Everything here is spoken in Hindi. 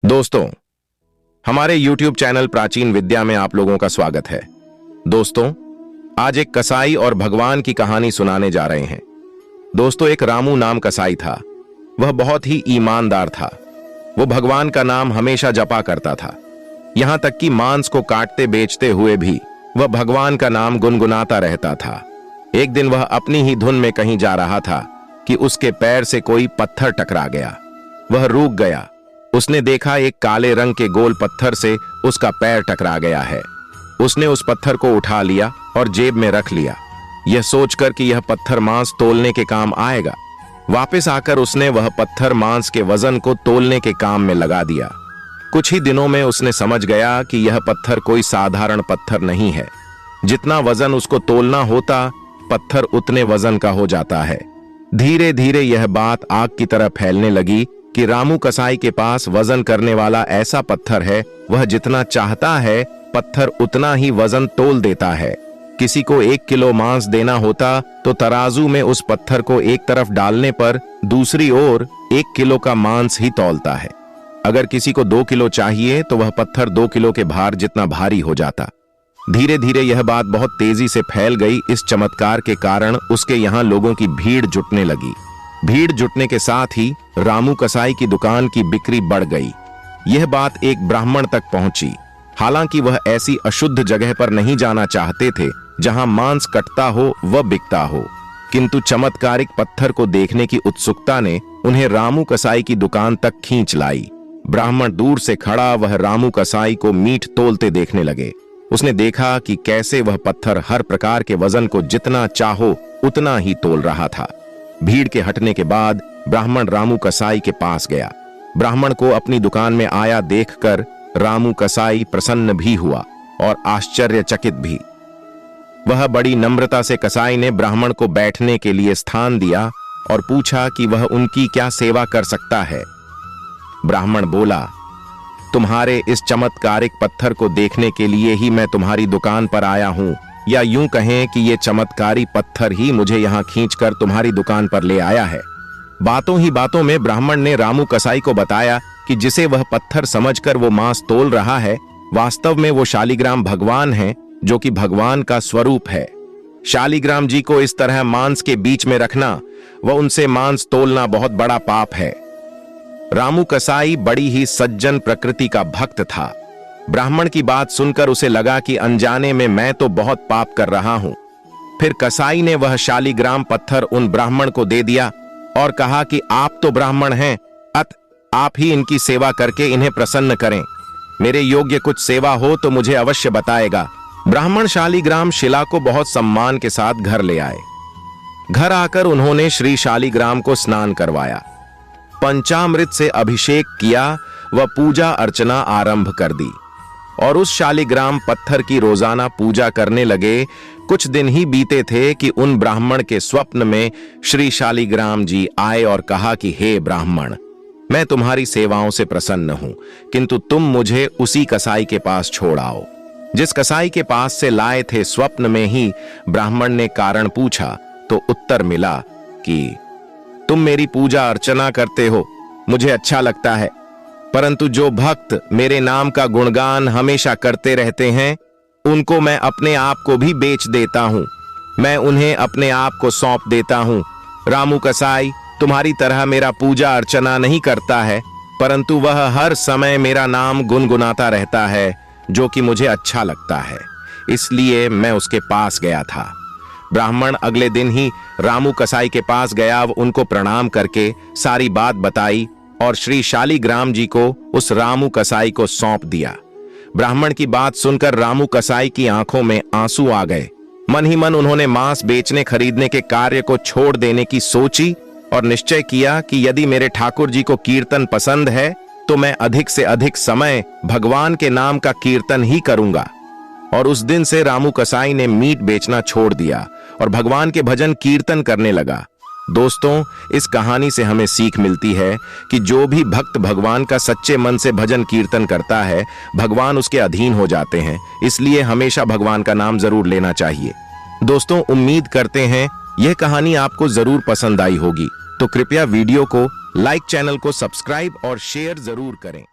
दोस्तों, हमारे YouTube चैनल प्राचीन विद्या में आप लोगों का स्वागत है। दोस्तों, आज एक कसाई और भगवान की कहानी सुनाने जा रहे हैं। दोस्तों, एक रामू नाम कसाई था। वह बहुत ही ईमानदार था। वो भगवान का नाम हमेशा जपा करता था। यहां तक कि मांस को काटते बेचते हुए भी वह भगवान का नाम गुनगुनाता रहता था। एक दिन वह अपनी ही धुन में कहीं जा रहा था कि उसके पैर से कोई पत्थर टकरा गया। वह रुक गया। उसने देखा एक काले रंग के गोल पत्थर से उसका पैर टकरा गया है। उसने उस पत्थर को उठा लिया और जेब में रख लिया, यह सोचकर कि यह पत्थर मांस तोलने के काम आएगा। वापस आकर उसने वह पत्थर मांस के वजन को तोलने के काम में लगा दिया। कुछ ही दिनों में उसने समझ गया कि यह पत्थर कोई साधारण पत्थर नहीं है। जितना वजन उसको तोलना होता, पत्थर उतने वजन का हो जाता है। धीरे धीरे यह बात आग की तरह फैलने लगी कि रामू कसाई के पास वजन करने वाला ऐसा पत्थर है। वह जितना चाहता है पत्थर उतना ही वजन तोल देता है। किसी को 1 किलो मांस देना होता तो तराजू में उस पत्थर को एक तरफ डालने पर दूसरी ओर 1 किलो का मांस ही तौलता है। अगर किसी को 2 किलो चाहिए तो वह पत्थर 2 किलो के भार जितना भारी हो जाता। धीरे धीरे यह बात बहुत तेजी से फैल गई। इस चमत्कार के कारण उसके यहाँ लोगों की भीड़ जुटने लगी। भीड़ जुटने के साथ ही रामू कसाई की दुकान की बिक्री बढ़ गई। यह बात एक ब्राह्मण तक पहुंची। हालांकि वह ऐसी अशुद्ध जगह पर नहीं जाना चाहते थे जहां मांस कटता हो व बिकता हो, किंतु चमत्कारिक पत्थर को देखने की उत्सुकता ने उन्हें रामू कसाई की दुकान तक खींच लाई। ब्राह्मण दूर से खड़ा वह रामू कसाई को मीट तोलते देखने लगे। उसने देखा कि कैसे वह पत्थर हर प्रकार के वजन को जितना चाहो उतना ही तोल रहा था। भीड़ के हटने के बाद ब्राह्मण रामू कसाई के पास गया। ब्राह्मण को अपनी दुकान में आया देखकर रामू कसाई प्रसन्न भी हुआ और आश्चर्यचकित भी। वह बड़ी नम्रता से कसाई ने ब्राह्मण को बैठने के लिए स्थान दिया और पूछा कि वह उनकी क्या सेवा कर सकता है। ब्राह्मण बोला, तुम्हारे इस चमत्कारिक पत्थर को देखने के लिए ही मैं तुम्हारी दुकान पर आया हूं, या यूं कहें कि ये चमत्कारी पत्थर ही मुझे यहां खींचकर तुम्हारी दुकान पर ले आया है। बातों ही बातों में ब्राह्मण ने रामू कसाई को बताया कि जिसे वह पत्थर समझकर वो मांस तोल रहा है, वास्तव में वो शालिग्राम भगवान हैं, जो कि भगवान का स्वरूप है। शालिग्राम जी को इस तरह मांस के बीच में रखना व उनसे मांस तोलना बहुत बड़ा पाप है। रामू कसाई बड़ी ही सज्जन प्रकृति का भक्त था। ब्राह्मण की बात सुनकर उसे लगा कि अनजाने में मैं तो बहुत पाप कर रहा हूं। फिर कसाई ने वह शालिग्राम पत्थर उन ब्राह्मण को दे दिया और कहा कि आप तो ब्राह्मण हैं, आप ही इनकी सेवा करके इन्हें प्रसन्न करें। मेरे योग्य कुछ सेवा हो तो मुझे अवश्य बताएगा। ब्राह्मण शालिग्राम शिला को बहुत सम्मान के साथ घर ले आए। घर आकर उन्होंने श्री शालिग्राम को स्नान करवाया, पंचामृत से अभिषेक किया व पूजा अर्चना आरंभ कर दी और उस शालिग्राम पत्थर की रोजाना पूजा करने लगे। कुछ दिन ही बीते थे कि उन ब्राह्मण के स्वप्न में श्री शालिग्राम जी आए और कहा कि हे ब्राह्मण, मैं तुम्हारी सेवाओं से प्रसन्न हूं, किंतु तुम मुझे उसी कसाई के पास छोड़ आओ जिस कसाई के पास से लाए थे। स्वप्न में ही ब्राह्मण ने कारण पूछा तो उत्तर मिला कि तुम मेरी पूजा अर्चना करते हो, मुझे अच्छा लगता है, परंतु जो भक्त मेरे नाम का गुणगान हमेशा करते रहते हैं उनको मैं अपने आप को भी बेच देता हूं। मैं उन्हें अपने आप को सौंप देता हूं। रामू कसाई तुम्हारी तरह मेरा पूजा अर्चना नहीं करता है, परंतु वह हर समय मेरा नाम गुनगुनाता रहता है, जो कि मुझे अच्छा लगता है, इसलिए मैं उसके पास गया था। ब्राह्मण अगले दिन ही रामू कसाई के पास गया, उनको प्रणाम करके सारी बात बताई और श्री शालिग्राम जी को उस रामू कसाई को सौंप दिया। ब्राह्मण की बात सुनकर रामू कसाई की आंखों में आंसू आ गए। मन ही मन उन्होंने मांस बेचने खरीदने के कार्य को छोड़ देने की सोची और निश्चय किया कि यदि मेरे ठाकुर जी को कीर्तन पसंद है तो मैं अधिक से अधिक समय भगवान के नाम का कीर्तन ही करूंगा। और उस दिन से रामू कसाई ने मीट बेचना छोड़ दिया और भगवान के भजन कीर्तन करने लगा। दोस्तों, इस कहानी से हमें सीख मिलती है कि जो भी भक्त भगवान का सच्चे मन से भजन कीर्तन करता है, भगवान उसके अधीन हो जाते हैं। इसलिए हमेशा भगवान का नाम जरूर लेना चाहिए। दोस्तों, उम्मीद करते हैं यह कहानी आपको जरूर पसंद आई होगी, तो कृपया वीडियो को लाइक, चैनल को सब्सक्राइब और शेयर जरूर करें।